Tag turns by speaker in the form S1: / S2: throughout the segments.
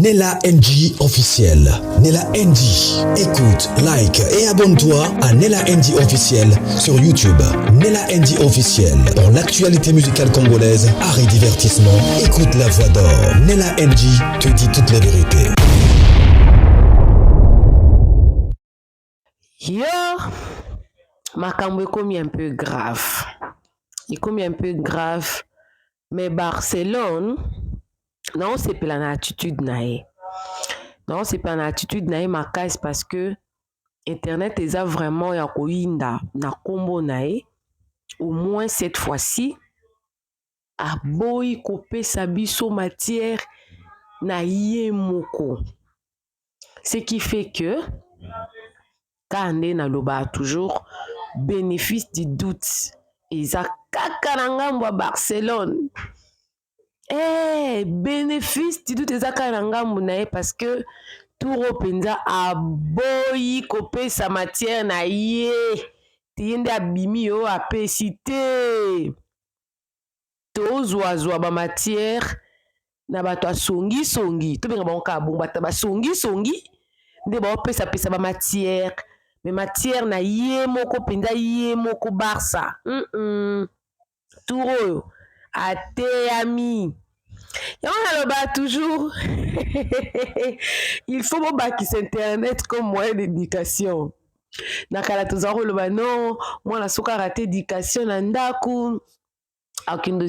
S1: Nella NG officiel. Nella NG. Écoute, like et abonne-toi à Nella NG officiel sur YouTube. Nella NG officiel. Pour l'actualité musicale congolaise, art et divertissement, écoute la voix d'or. Nella NG te dit toute la vérité.
S2: Yo, makambo ekomi un peu grave. Ekomi un peu grave, mais Barcelone, non, c'est pas l'attitude nae. Non, c'est pas l'attitude nae makasi parce que Internet eza vraiment ya koyinda na kombo nae. Au moins cette fois-ci, aboyi kopesa biso matière na ye moko. Ce qui fait que Kande na loba toujours bénéfice du doute. Eza kaka na ngambo ya Barcelone. Bénéfice du doute eza kaka na ngambo na ye parce que Touro penza aboyi kopesa matière na ye. Tiyende abimi yo apesi te. Tozwa ba matière na bato asongi songi. Tobenga bango ka bongo bato basongi songi. Nde ba opesa ba matière. Mais matière na ye moko penza ye moko Barça. Touro ateyami. Yon aloba toujours il faut bobakisa internet comme moyen d'éducation. Nakala tozaro loba non, moi na soka raté éducation na ndaku. Aucune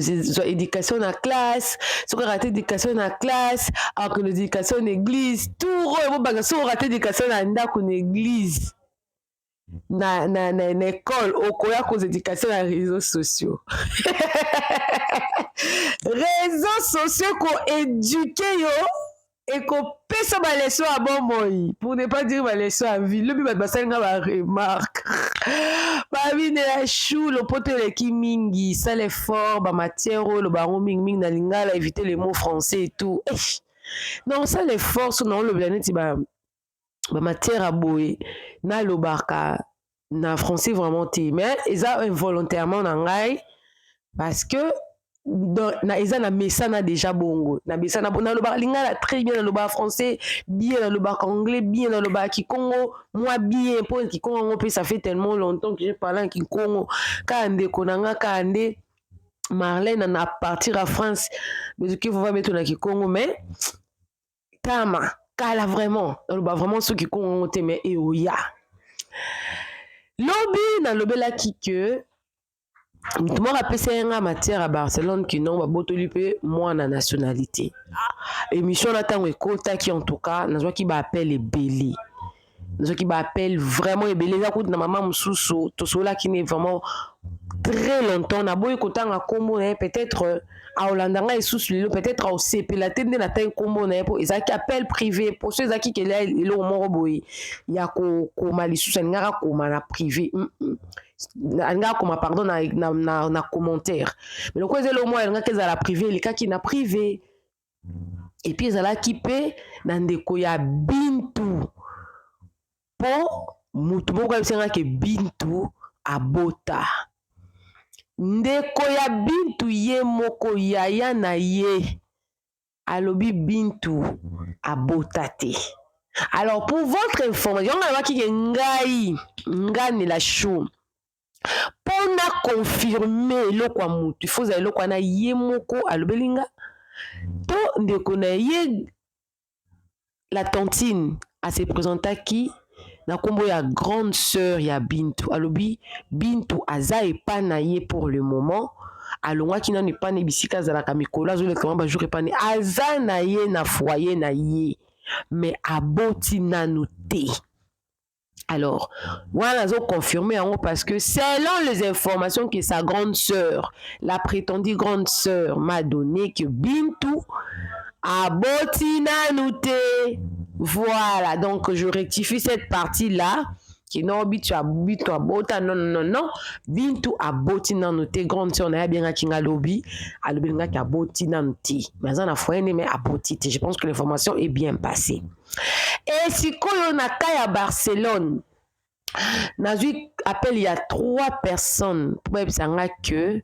S2: éducation na classe, soka raté éducation na classe, aucune éducation na église. Touro bobakisa soka raté éducation na ndaku na église. Na école okoya cause éducation na réseaux sociaux. Réseaux sociaux ko éduquer yo et ko pesa ba leçon à bon moi pour ne pas dire ba leçon à vie. Le bi ba salinga ba remarque. Ba bi ne la chou le pote le ki mingi, ça l'effort ba matière le baron ming na lingala éviter les mots français et tout. Non, ça l'effort sur non le planète ba matière à boye na lo barka na français vraiment té mais eza involontairement na ngai parce que na eza na mesana déjà bongo na mesana na lo ba lingala très bien na lo ba français bien na lo ba anglais bien na lo ba kikongo moi bien pour kikongo pe ça fait tellement longtemps que j'ai parlé en kikongo kande konanga kande Marlène na partir à France mais que vous va mettre na kikongo mais tama kala vraiment vraiment ceux qui ont mais et oya lobby na lobela ki que tout monde appelle ça une matière à Barcelone qui non va botoli pe moi na nationalité émission na tango ekota qui en tout cas na qui ba appelle ebeli na qui ba appelle vraiment ebeli za kutu na mama mususu to sola qui n'est vraiment très longtemps na boy kotanga kombo na peut-être à Hollanda et sous le peut-être au CP la tende na tan kombo na pour ezaki appel privé pour ceux qui que là le moro boy ya ko mali sous ngara ko na privé ngara ko pardon na commentaire mais le quoi le moi ngaka za la privé les cas qui na privé et puis ezala ki pe na ndeko ya Bintu po mutu moko ya ke Bintu abota ndeko ya Bintu ye moko yaya na ye alobi Bintu abotate. Alors pour votre information on va ki ngai ngani la chou pour na confirmer le kwa mutu il faut le kwa na ye moko alobelinga to ndeko na ye la tantine a se présenta qui na kombo ya grande sœur ya Bintu alobi Bintu aza epa na ye pour le moment alongwa kina ne pa ne bisika za la kamikola zo le comment ba jour epa ne aza na ye na foyer na ye mais aboti nanu te. Alors voilà zo confirmer en parce que selon les informations que sa grande sœur la prétendue grande sœur m'a donné que Bintu aboti nanu te. Voilà, donc je rectifie cette partie-là. Qui non, bitu abito abota, non. Bintu aboti nanote, grande sœur, on a bien à kinga lobby, à l'obélinga qui aboti nanote. Mais on a foyer, mais aboti. Je pense que l'information est bien passée. Et si on a à Barcelone, Nazui appelle il y a 3 personnes pour dire que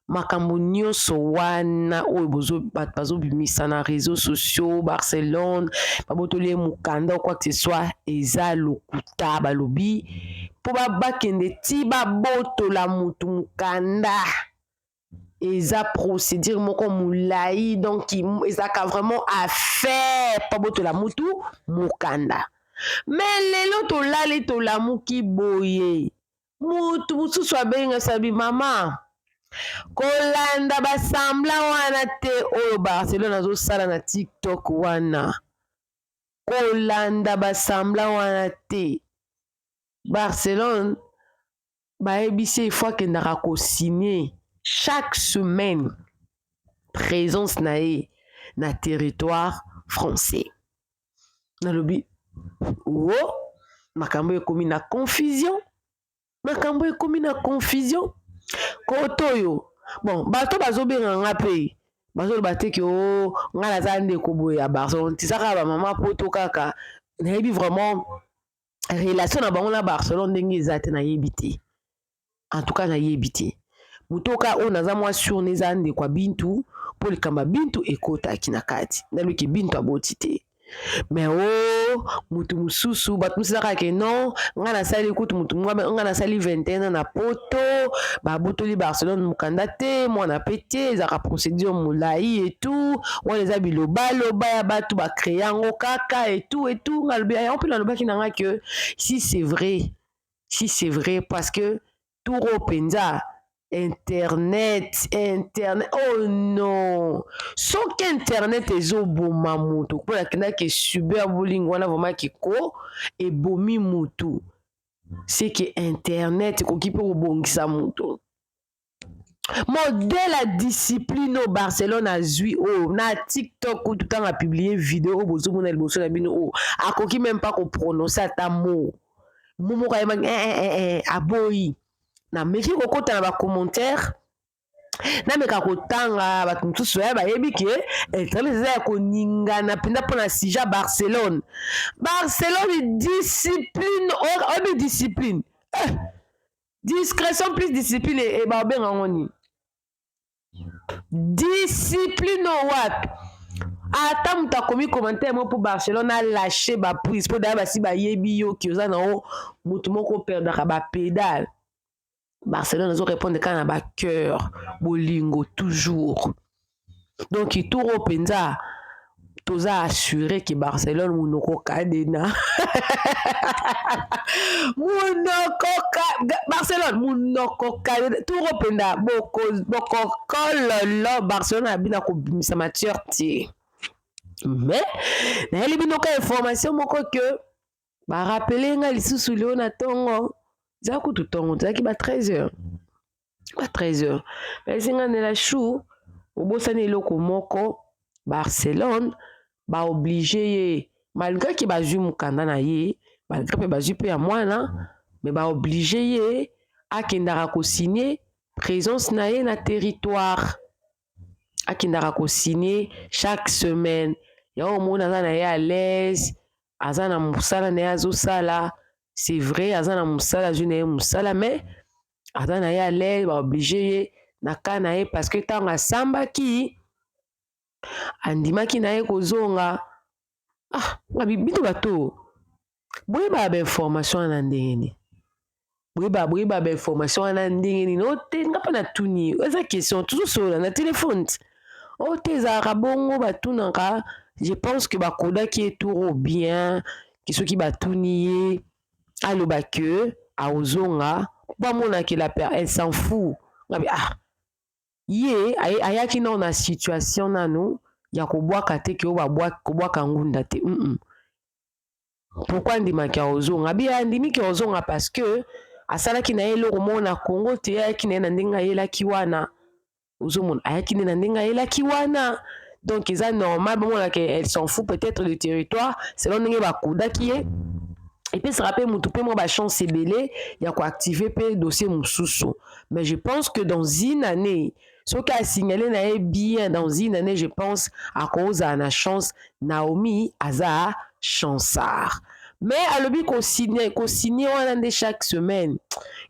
S2: makambo nyonso wana oyo bato bazobimisa na réseaux sociaux Barcelone babotoli mukanda ou quoi que ce soit eza lokuta balobi mpo bakende ti babotola mutu mukanda eza procédure moko mulai donc ezaka vraiment affaire mpo babotola mutu mukanda mais lelo tolali tolamuki boye mutu mosusu abenga sabi mama kolanda basambla wana te oyo Barcelone azosala na TikTok wana kolanda basambla wana te Barcelone bayebisi ifo akendaka kosigne chaque semaine présence na ye na territoire français nalobi o makambo ekomi na confusion koto oyo bon bato bazobenga nga mpe bazoloba te ke o nga naza ndeko boye ya Barcelone tisaka bamama poto kaka nayebi vraiment relation na bango na Barcelone ndenge eza te nayebi te en tout cas nayebi te motoka oyo naza mwa sur neza ndeko ya Bintu mpo likamba Bintu ekotaki na kati naluki Bintu aboti te mais mutu mosusu bato mosusaka ke non nga nasali kutu mutu nga nasali 21 ans na poto babotoli Barcelone mukanda te mwana pe te ezaka procédure molai etout wana eza bilobaloba ya bato bacrée yango kaka etout ngalobi yango mpe nalobaki na nga ke si c'est vrai parce que turo mpenza internet oh non soki internet ezoboma mutu mpo nakendaki cyberbullying wana vraimen kiko ebomi mutu c'est que internet ekoki mpe kobongisa mutu modèle ya discipline oyo Barcelone azwi oyo na TikTok kutu ntango apiblie video oyo bozomona liboso na bino oyo akoki même pas koprononce ata mo moko ayebaki aboyi nameki kokota na bacommentaire nameka kotanga bato mosusu ya bayebi ke internet eza ya koningana mpenza mpona sija Barcelone discipline oyebi discipline discrétion plus discipline baobenga ngo nini discipline wapi ata moto akomi commentaire mo mpo Barcelone alâche baprise mpo daya basi bayebi yo ki oza nango motu moko operdaka bapedale Barcelone azo répondre kaka na bacœur bolingo toujours donc ituro mpenza toza assuré ke Barcelone munoko kadena Barcelone munoko kadena turo mpenza bokokololo Barcelone abina kobimisa matière te mais nayeli binoka information moko ke barapele nga lisusu leo na ntongo eza kutu ntongo tozalaki ba 13h esinga ndela shu obosani eloko moko Barcelone baoblige ye malgré ke bazwi mokanda na ye malgré mpe bazwi mpe ya mwana me baoblige ye akendaka kosigne présence na ye na territoire akendaka kosigne chaque semaine yango omoni aza na ye à l'aise aza na mosala na ye azosala c'est vrai aza na mosala azwi na ye mosala mais aza na ye à l'aise baoblige ye na ka na ye parce que ntango asambaki andimaki na ye kozonga bino bato boyeba bainformation wana ndenge nini boyeba bainformation wana ndenge nini ote nga mpe natuni eza question tozosola na telefone ote ezalaka bongo batunaka je pense que bakodaki ye turo bien ke soki batuni ye aloba ke aozonga bamonaki la père elle s'en fout ye ayaki nao na situation nano ya kobwaka te ke oyo kobwaka ngunda te pourquoi andimaki aozonga bi andimiki aozonga parce que asalaki na ye eloko moko na Congo te ayaki na ye na ndenge ayelaki wana ozomona ayaki na ndenge ayelaki wana donc eza normal bamonaka elle s'en fout peut-être du territoire selon ndenge bakodaki ye et puis sera pe mutu pe mo ba chance ebele ya ko activer pe dossier mususu mais je pense que dans une année ce qui a signalé na bien dans une année je pense à cause à la chance Naomi aza chansard Mais alobi ko signer wana chaque semaine.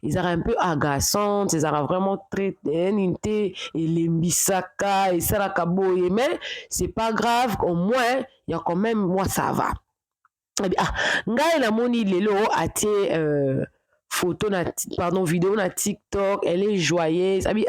S2: Ils sont un peu agaçantes, ils sont vraiment très ninte et les misaka et ça la kaboye, mais c'est pas grave, au moins il y a quand même moi ça va. Ngai la moni lelo atie photo na pardon vidéo na TikTok, elle est joyeuse. Abi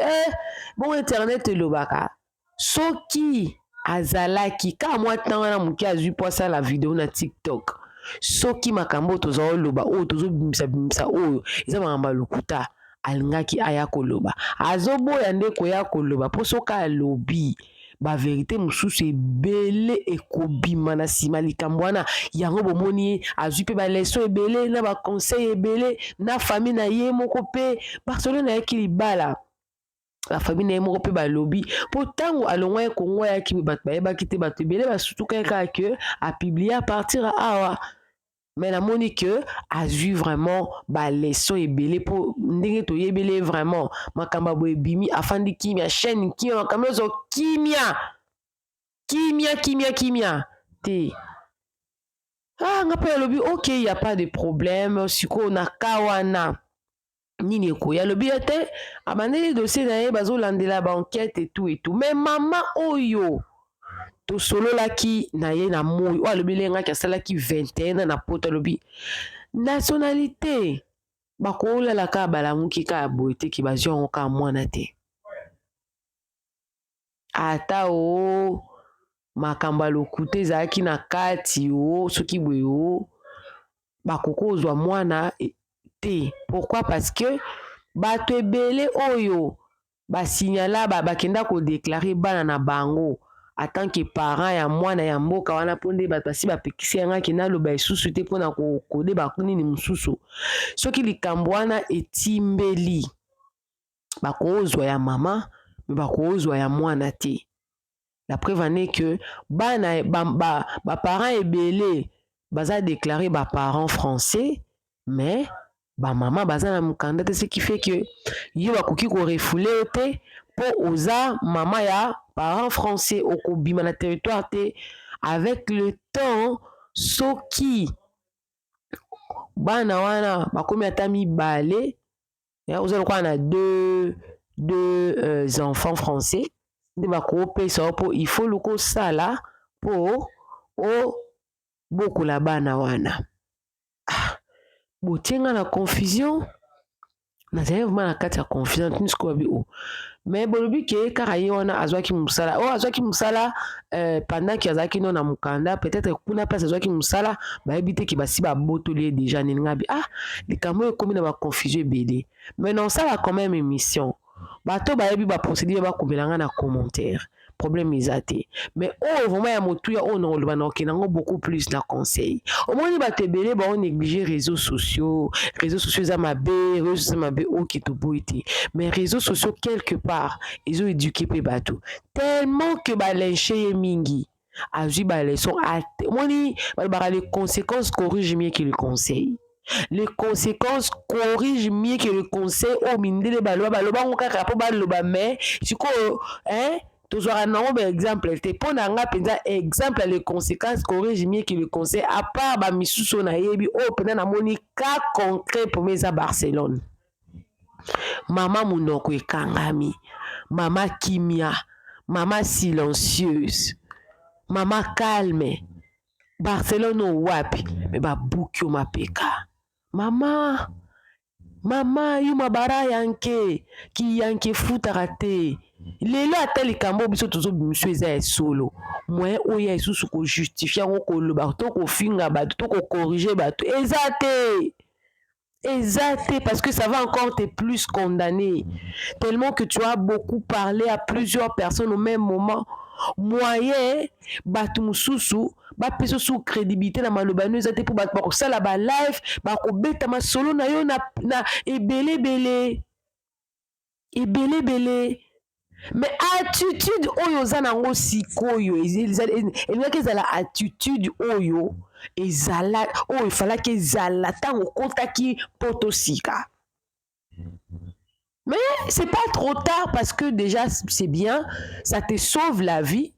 S2: bon internet lobaka. Soki azalaki ka moi tant na muki azui posa la vidéo na TikTok. Soki makambo tozo loba o tozo bimisa oyo eza makamba lokuta alingaki aya koloba azoboya nde koya koloba po soka alobi ba vérité mosusu ebele ekobima na nsima likambo wana yango bomoni azwi mpe baleson ebele na baconseil ebele na famille na ye moko mpe barcelone ayaki libala bafamille na ye moko mpe balobi mpo ntango alongwa ye kongo ayaki bato bayebaki te bato ebele basutuka ye kaka ke apiblie à partir awa mais namoni que azwi vraiment baleson ebele mpo ndenge toyebele vraiment makambo boye ebimi afandi kimia chaîne kimia makambo nyonso kimia te nga mpe alobi ok y a pas de problème sikoyo na ka wana nini ekoya alobi ye te abandeli dossier na ye bazolandela baenquête et tout mais mama oyo tosololaki na ye na moi oyo alobi lengaki asalaki 21 na poto alobi nationalité bakolala kaka balamuki kaka boye te ki bazwi yango kaka mwana te ata o makambo ya lokuta ezalaki na kati o soki boye o bakoki kozwa mwana te pourquoi parce que bato ebele oyo basignala bakenda kodeklare bana na bango en tant que parent ya mwana ya mboka wana mpo nde bato basi bapekisi yangaki naloba esusu te mpona kodeba nini mosusu soki likambo wana etimbeli bakozwa ya mama me bakozwa ya mwana te. La preuve en est que bana parents ebele baza déclaré parents français mais maman baza na mukanda te, ce qui fait que yo bakoki ko refouler te po oza mama ya parents français okobima na territoire te. Avec le temps soki bana wana bakomi ata mibale oza lokwa na deux enfants français nde bakopesa po il faut loko sala po o bokola bana wana. Botienga na confusion nazali vraiment na kati ya confusion tuni sikoyo babi o mais bolobi ke kaka ye wana azwaki mosala o azwaki mosala pendant ki azalaki no na mokanda peut-être kuna place azwaki mosala bayebi te ki basi babotoli ye déjà nini ngabi likambo oyo ekomi na baconfusion ebele mais na osala quand même émission bato bayebi baprocédure bakomelanga na commentaire problème eza te mais oyo vraiment ya motuya oyo naoloba na okende yango beaucoup plus na conseil omoni bato ebele bao néglige réseaux sociaux eza mabe réseaux sociaux mabe oyo ke toboyi te mais réseaux sociaux quelque part ezo éduquer mpe bato tellement que balinche ye mingi azwi baleson omoni balobaka les conséquences corrigent mieux que le conseil. Les conséquences corrigent mieux que le conseil au mindele baloba ngo kaka po baloba mais sikoyo tozwaka nango baexemple te mpo na nga mpenza exemple les conséquences corrigent mieux que le conseil à part bamisusu oyo nayebi oyo mpenza namoni cas concret pome eza Barcelone. Mama munoko ekangami, mama kimia, mama silencieuse, mama calme. Barcelone o wapi me babuki o mapeka. Mama yo mabara yanke ki yanke futaka te lelo ata likambo biso tozobimiso eza ya solo moyen oyo lisusu kojustifie yango koloba to kofinga bato to kokorige bato eza te parce que ça va encore te plus condamner tellement que tu as beaucoup parlé à plusieurs personnes au même moment moyen bato mosusu bapesa sous crédibilité na maloba no eza te mpo bato bakosala balive bakobeta masolo na yo na ebelebele mais attitude oyo oza nango sikoyo elingaki ezala attitude oyo ezala oyo efalaki ezala ntango okotaki poto sika. Mais c'est pas trop tard parce que déjà c'est bien, ça te sauve la vie.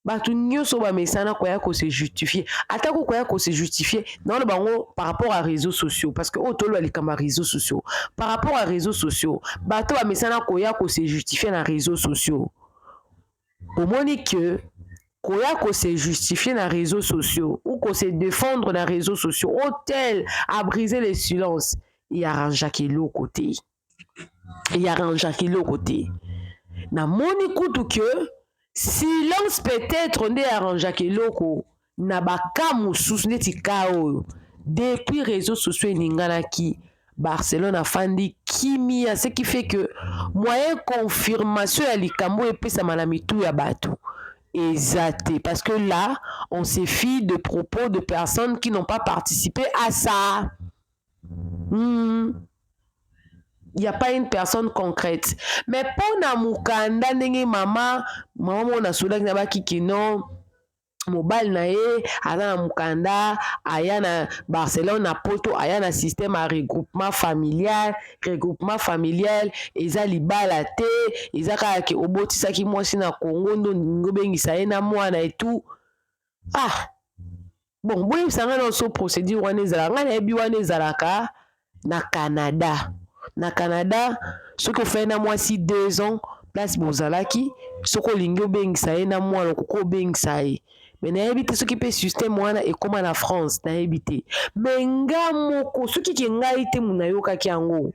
S2: bato nyonso bamesana koya ko se justifier atako koya ko se justifier non bango par rapport à réseaux sociaux parce que otolo alikama réseaux sociaux par rapport à réseaux sociaux bato bamesana koya ko se justifier na réseaux sociaux omoni que koya ko se justifier na réseaux sociaux ou ko se défendre na réseaux sociaux hôtel à briser les silences il arrange l'autre côté il arrange l'autre côté na moni kutu que silence peut-être nde arrangeaki eloko na baka mosusu neti ka oyo depuis réseaux sociaux eninganaki Barcelone afandi kimia ce qui fait que moyen confirmation ya likambo epesama na mitu ya bato exact parce que là on se fie de propos de personnes qui n'ont pas participé à ça. Il n'y a pas une personne concrète. Mais pour na mukanda ndenge mama mona soda na baki kino mobile na ye aza na mukanda aya na Barcelone na poto aya na système à regroupement familial eza libala te eza kaka ke obotisaki mwasi na Congo ndo ngobengisa ye na mwana et tout bon boye sanga na so procédure wana ezala nga na yebi wana ezalaka na Canada. Na Canada, ce que fait na mwasi 2 ans, place bozalaki, ce que lingo bengisa ye na mwana koko bengisa ye. Mais na yebite ce qui peut système wana et comme na France na yebite. Mais nga moko ce qui ngai te munayoka ki yango.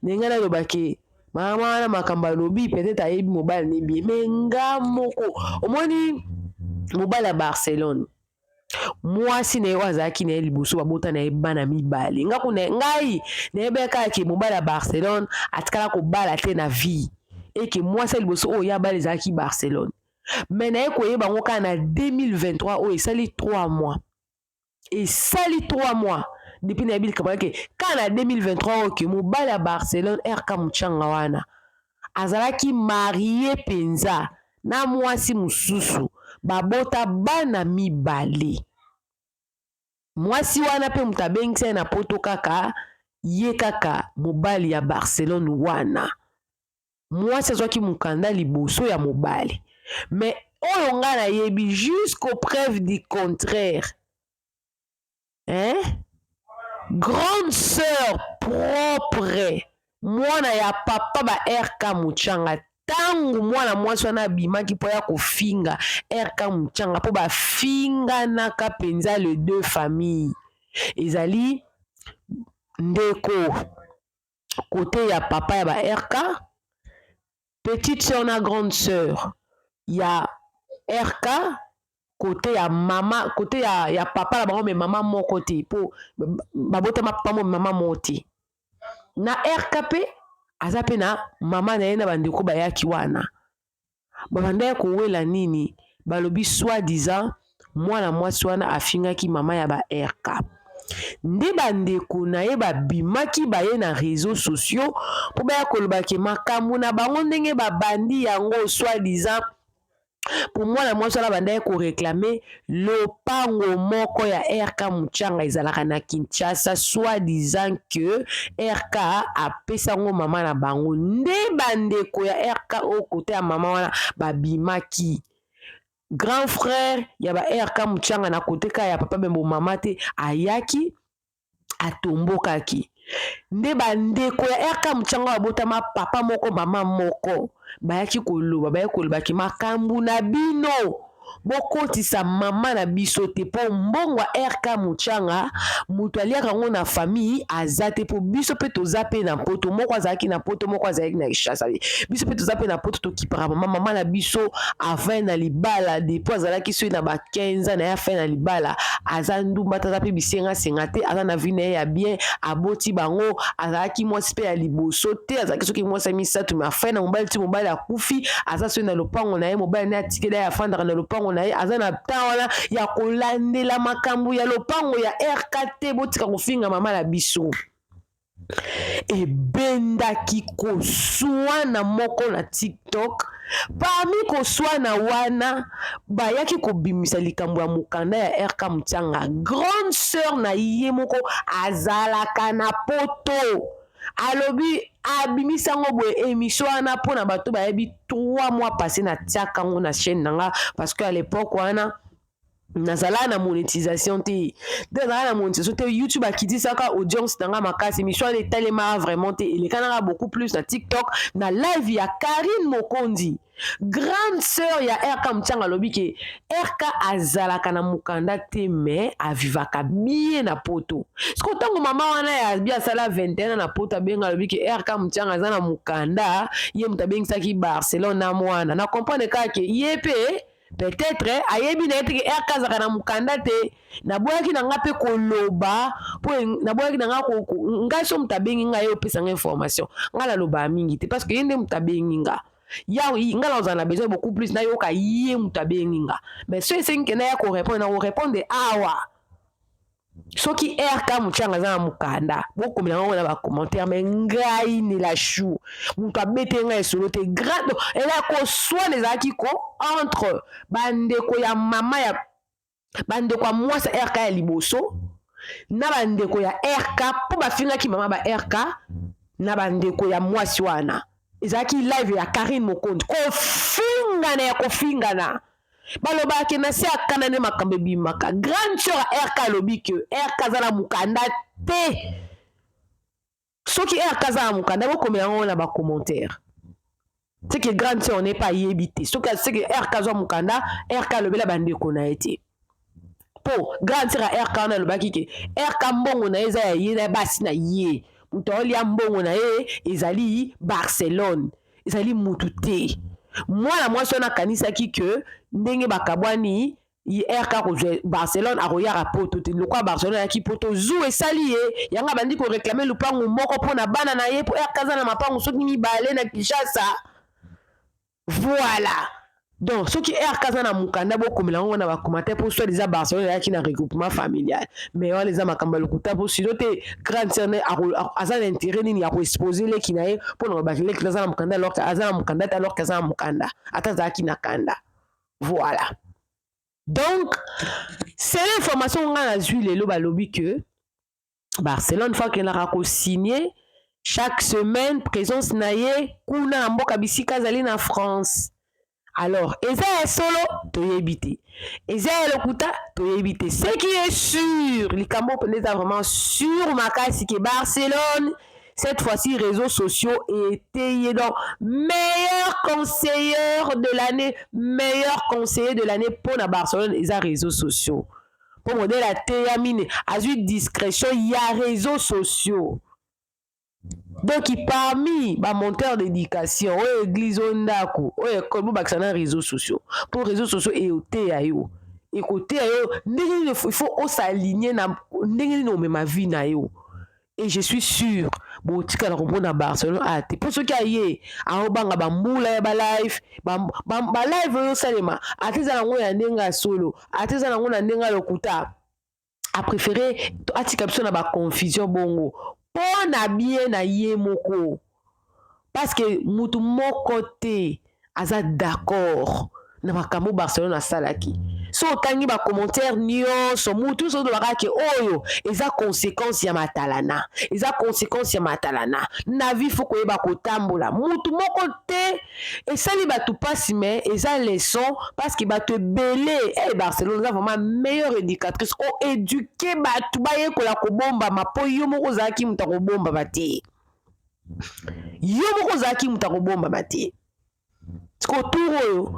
S2: Nenga na lobake mama na makamba lobi peut-être ayebi mobile ne bien. Mais nga moko omoni mobile à Barcelone. Mwasi na ye azalaki na ye liboso babota na ye bana mibale ngai nayebeka ke mobali ya Barcelone atikala kobala te na vie eke mwasi ya liboso oyo ya bala ezalaki Barcelone mais na ye koyeba yango kaka na 2023 oyo esali 3 mois depuis na yebi likambo yake kaka na 2023 oyo ke mobali ya Barcelone RK Muchanga wana azalaki marie penza na mwasi mosusu babota bana mibale mwasi wana pe mutabengisa na poto kaka ye kaka mobali ya Barcelone wana mwasi azwaki mukanda liboso ya mobali mais oyo nga na yebi jusqu'aux preuves du contraire grande sœur propre mwana ya papa ba RK Muchanga tangu mwana mwasi wana abimaki mpo ya kofinga RK Muchanga mpo bafinganaka penza les deux familles ezali ndeko côté ya papa ya ba RK petite sœur na grande sœur ya RK côté ya mama côté ya papa la bango mais mama moko te po babotama papa mo mama moti na RK pe aza pe na mama na ye na bandeko bayaki wana babanda kowela nini balobi soi-disant mwana mwasi wana afingaki mama ya ba RK nde bandeko na ye babimaki baye na réseaux sociaux mpo baya kolobaki makambo na bango ndenge babandi yango soi-disant pour moi la mwasi wana banda ye koreklame lopango moko ya RK Muchanga ezalaka na Kinshasa soi-disant que RK apesa ngo mama na bango nde bandeko ya RK au côté ya mama wana babimaki grand frère ya ba RK Muchanga na côté ka ya papa membo mama te ayaki atombokaki nde bandeko ya RK Muchanga babotama papa moko mama moko bayaki koloba bayaki kolobaki makambo na bino bokotisa mama na biso te po mbongo RK Muchanga mutu aliaka ngo na famille aza te po biso pe toza pe na poto moko azalaki na poto moko azalaki na Kinshasa biso pe toza pe na poto tokipaka mama na biso avant na libala depuis azalaki so na ba 15 na ya fin na libala aza ndumba taza pe bisenga senga te aza na vie na ya bien aboti bango azalaki mwasi pe ya liboso te azalaki soki mwasi misatu mais fin na mobali ti mobali akufi aza so na lopango na ye mobali na atikela ya fandaka na lopango na ye aza na temps wana ya kolandela makambo ya lopango ya RKT botika kofinga mama na biso ebendaki koswana moko na TikTok parmi koswana wana bayaki kobimisa likambo ya mukanda ya RK Muchanga grande sœur na ye moko azalaka na poto alobi abimisa ngo boye émission wana mpona bato bayebi 3 mois passé na tiaka ngo na chaîne nanga parce que à l'époque wana nazala na monétisation te YouTube akitisaka audience nanga makasi émission wana etalema vraiment te elekanaka beaucoup plus na TikTok na live ya Karine Mokondi grande sœur ya RK Mutianga alobi ke RK azalaka na mukanda te mais avivaka bien na poto siko ntango mama wana ya bi asala 21 na poto abenga alobi ke RK Mutianga aza na mukanda ye mutu abengisaki Barcelone na mwana na comprendre kaka ye pe peut-être ayebi na ete ke RK azalaka na mukanda te naboyaki na nga mpe koloba po naboyaki na nga ngai so mutu abengi ngai ye opesanga information nga naloba mingi te parce que ye nde mutu abengi nga ya nga na ozala na besoin beaucoup plus na yoka ye mutu abengi nga mais so esengi ke na ya korépondre na korépondre awa soki RK Mutianga aza na mukanda bokomela ngo na bacommentaire mais ngai ni la chou mutu abete ngai solo te grade ela koswana ezalaki ko entre bandeko ya mama ya bandeko ya mwasi RK ya liboso na bandeko ya RK mpo bafingaki mama ba RK na bandeko ya mwasi wana ezalaki live ya Karine Mokondi kofingana ya kofingana balobaki na si akana nde makambo ebimaka grande sœur RK alobi ke RK aza na mukanda te soki RK aza na mukanda bokomela ngo na bacommentaire c'est que grande sœur n'est pas yebi te soki c'est que RK azwa mukanda RK alobela bandeko na ye te po grande sœur ya RK wana alobaki ke RK mbongo na ye eza ya ye na basi na ye mutu aolia mbongo na ye ezali Barcelone ezali mutu te mwana mwasi wana akanisaki ke ndenge bakabwani RK kozwa Barcelone akoyaka poto te lokwa Barcelone ayaki poto zu esali ye yanga bandi koreklame lupango moko mpona bana na ye po RK aza na mapango soki mibale na Kinshasa voilà donc soki RK aza na mukanda bokomela ngo na bakomata mpo soit déjà Barcelone ayaki na regroupement familial mais wana eza makambo ya lokuta mpo sino te grande sœur aza na intérêt nini ya koexpose leki na ye mpona babaki leki aza na mukanda alors que aza na mukanda te alors que aza na mukanda ata azalaki na kanda voilà donc c'est l'information nga nazwi lelo balobi que Barcelone fois kendaka kosigner chaque semaine présence na ye kuna na mboka bisika azali na France. Alors, eza ya solo toyebi te. Eza ya lokuta toyebi te. Ce qui est sûr, likambo peneza vraiment sûr makasi ke Barcelone cette fois-ci réseaux sociaux étaient donc meilleur conseiller de l'année pour la Barcelone eza réseaux sociaux. Pour modèle la teyamine azui discrétion ya réseaux sociaux. Donc parmi les monteurs d'éducation église ondako école bobakisana réseaux sociaux pour réseaux sociaux et ayo écoutez ayo ndenge il faut s'aligner na ndenge no ma vie na yo et je suis sûr bon tika na comprendre Barcelone ate pour ceux qui aye aobanga bambula ya ba live ba live yo salema ateza na ngo ya ndenga solo ateza na ngo na ndenga lokuta a préféré atika biso na ba confusion bongo pon na bien na ye moko parce que mutu moko te aza d'accord na makambo Barcelone asalaki so otangi ba commentaire nyonso mutu so dolaka ke oyo eza conséquence ya matalana na vie faut koyeba kotambola mutu moko te esali batu pasi mais eza leçon parce que batu ebele Barcelone eza vraiment meilleure éducatrice o éduquer batu bayekola kobomba mapo yo moko ozalaki mutu akobomba bate Skotour oyo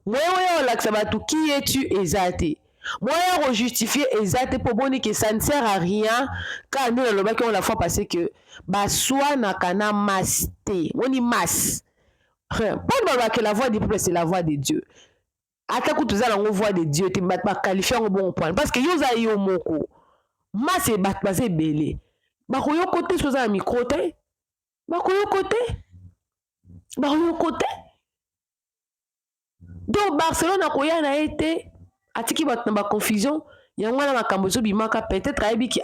S2: moyen olakisa batu qui es-tu ezate moyen justifier ezate pour boni que ça ne sert à rien quand nous le bac on la fois passé que baswa na kana masté on y masse pas que la voix du peuple c'est la voix de Dieu ata ku tuzala ngo voix de Dieu te bat ba qualifier ngo bon point parce que yoza yo moko masse bat basé belé ba ko yo côté so za micro te ba ko yo côté donc Barcelone akoya na été atiki bat na ba confusion yango na makambo zo bimaka peut-être ayebiki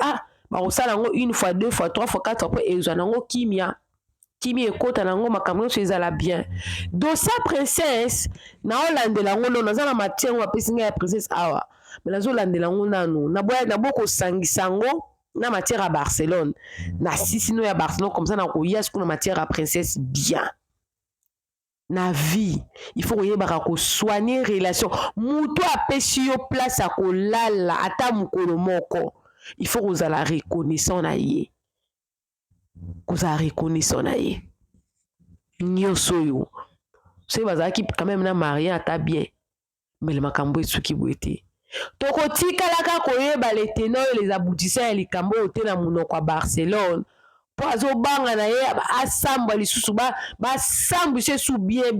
S2: ba osala ngo une fois deux fois trois fois quatre fois ezwa nango kimia ekota nango makambo so ezala bien donc sa princesse na olandela ngo no nazala matière ngo apesi nga ya princesse awa mais nazo landela ngo nanu na boya na boko sangisa ngo na matière à Barcelone na sisino ya Barcelone comme ça na koya ce qu'on matière à princesse bien na vie il faut koyebaka ko soigner relation mutu apesi yo place à kolala ata mukolo moko il faut kozala reconnaissant na ye kozala reconnaissant na ye nyonso yo c'est bazalaki quand même na marié ata bien mais le makambo esuki boete tokotikalaka koyeba les tenants et les aboutissants ya likambo ote na monoko ya Barcelone po azobanga na ye asambwa lisusu basambwise su bien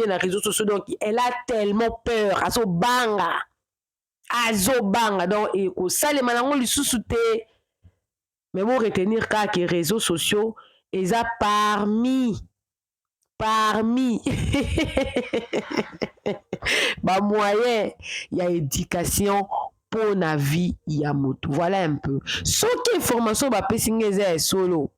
S2: na réseaux sociaux donc elle a tellement peur azobanga donc ekosalema nango lisusu te mais bon retenir kaka que réseaux sociaux eza parmi ba moyen ya éducation pour la vie ya moto. Voilà un peu. Soki information ba pesinga eza solo.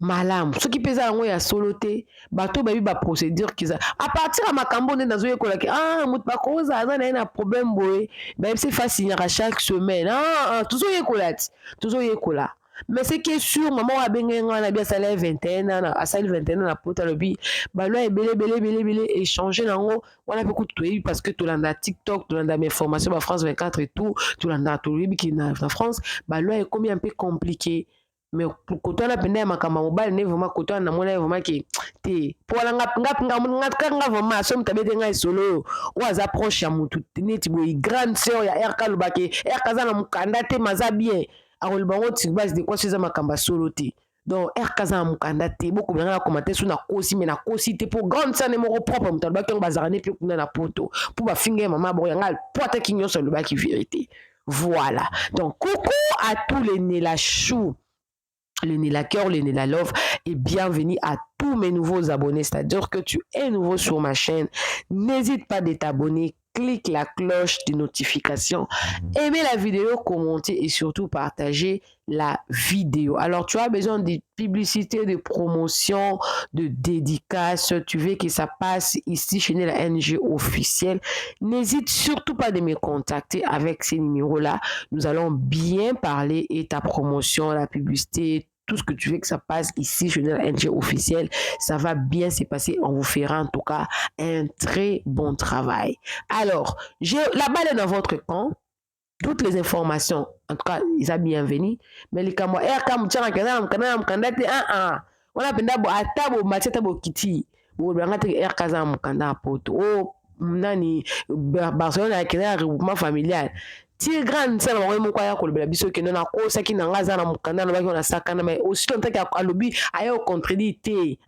S2: Malam, soki pesa yango ya solo te, bato ba ba procédure kiza. À partir de makambo ne nazo yekola ki moto ba koza aza na problème boye, ba c'est facile à chaque semaine. Toujours yekola. Mais c'est que sûr maman a bien na bien salaire 21 ans à salaire 21 ans na pota lobi ba loi belé échanger nango wana beaucoup de parce que tout landa TikTok tout landa mes formations ba France 24 et tout landa tout libi qui na France ba loi est combien un peu compliqué mais pour côté na penda makamba mobile ne vraiment côté na mona vraiment ki te pour la nga vraiment so mtabete nga solo ou az approche ya mutu neti boy grande sœur ya RK lobake RK za na mukanda te maza bien arol bango tibase de quoi chez makamba solo te donc RK za mukanda te beaucoup bien na commenter sur na kosi mais na kosi te pour grande sœur ne mo propre mutu ba bazarane pe kuna na poto pour ba finge maman bo yanga pote ki nyoso lobaki vérité voilà donc coucou à tous les Nela Chou le Nela Cœur, le Nela Love et bienvenue à tous mes nouveaux abonnés. C'est-à-dire que tu es nouveau sur ma chaîne. N'hésite pas de t'abonner. Clique la cloche de notification. Aimez la vidéo, commentez et surtout partagez la vidéo. Alors, tu as besoin de publicité, de promotion, de dédicaces. Tu veux que ça passe ici chez Nela NG officiel. N'hésite surtout pas de me contacter avec ces numéros-là. Nous allons bien parler et ta promotion, la publicité, tout ce que tu veux que ça passe ici chez Nela NG officiel, ça va bien se passer. On vous fera en tout cas un très bon travail. Alors, j'ai la balle dans votre camp. Toutes les informations, en tout cas, ils sont bienvenus. Mais les camarades, on a penda bo atabo macheta bo kiti. Bo brangate kaza mukanda poto. Oh, nani Barcelone a créé un regroupement familial. Si grande sala mwa moko ya kolobela biso ke na ko saki na ngaza na mukanda na baki na sakana mais aussi longtemps que alobi ayo contredit te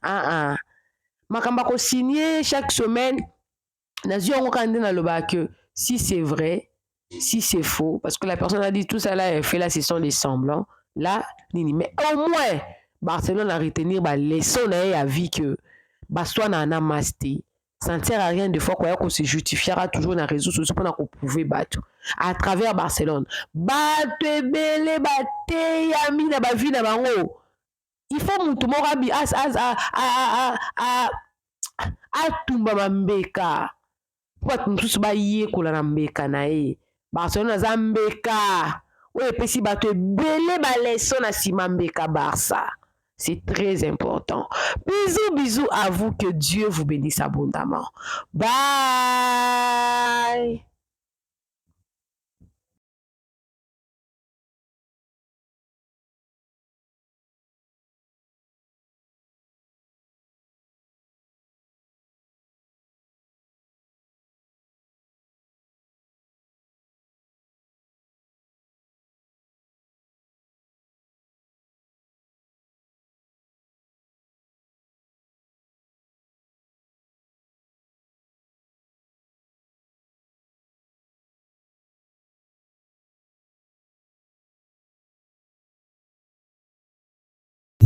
S2: makamba ko signer chaque semaine na zio ngo kande na loba que si c'est vrai si c'est faux parce que la personne a dit tout ça là elle fait là ce sont des semblants là nini mais au moins Barcelone a retenir ba leçon na ya vie que ba soit na na master ça ne sert à rien de fois qu'on se justifiera toujours dans les réseaux sociaux pour prouver battre à travers Barcelone. Battre belé battre yami na ba vie na bango. Il faut mutu morabi tumba mambeka. Pour mutu ba yé kola na mbeka na e. Barcelone za mbeka. Ouais pesi battre belé ba leçon na simambeka Barça. C'est très important. Bisous à vous. Que Dieu vous bénisse abondamment. Bye.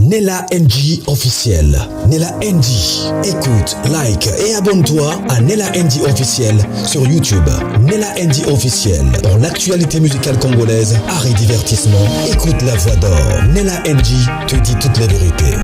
S1: Nela NG officiel. Nela NG. Écoute, like et abonne-toi à Nela NG officiel sur YouTube. Nela NG officiel. Pour l'actualité musicale congolaise, art et divertissement, écoute la voix d'or. Nela NG te dit toutes les vérités.